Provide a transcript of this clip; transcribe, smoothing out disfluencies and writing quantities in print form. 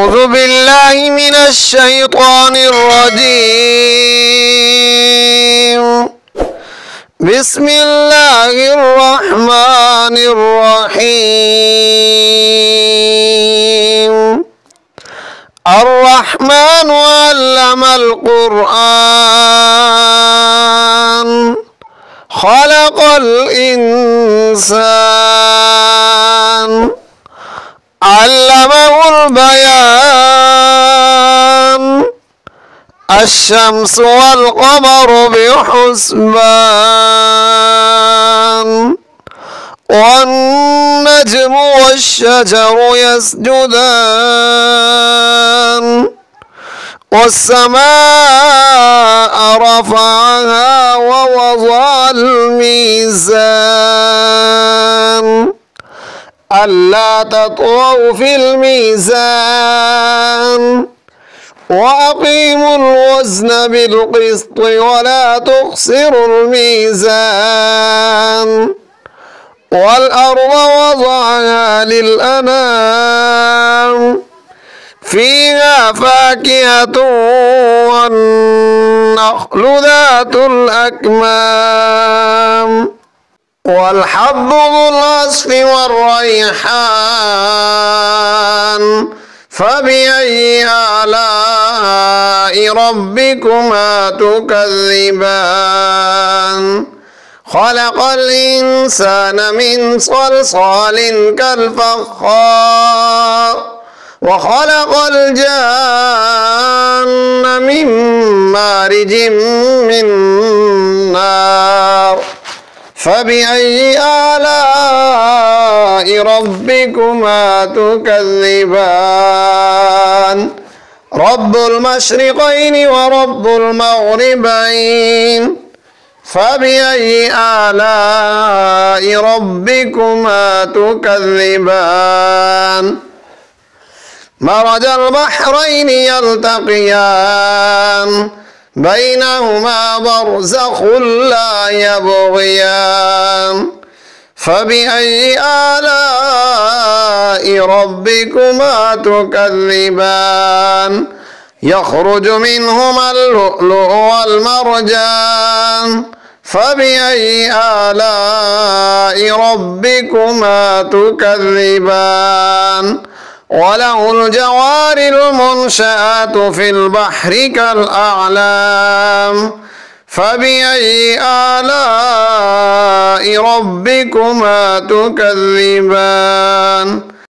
أعوذ بالله من الشيطان الرجيم. بسم الله الرحمن الرحيم. الرحمن علم القرآن خلق الإنسان علمه البيان الشمس والقمر بحسبان والنجم والشجر يسجدان والسماء رفعها ووضع الميزان ألا تطغوا في الميزان وأقيموا الوزن بالقسط ولا تخسروا الميزان والأرض وضعها للأنام فيها فاكهة والنخل ذات الأكمام والحب ذو العصف والريحان فبأي آلاء ربكما تكذبان خلق الإنسان من صلصال كالفخار وخلق الجان من مارج من نار فبأي آلاء ربكما تكذبان رب المشرقين ورب المغربين فبأي آلاء ربكما تكذبان مرج البحرين يلتقيان بينهما برزخ لا يبغيان فبأي آلاء ربكما تكذبان يخرج منهما اللؤلؤ والمرجان فبأي آلاء ربكما تكذبان وله الجوار المنشآت في البحر كالأعلام فبأي آلاء ربكما تكذبان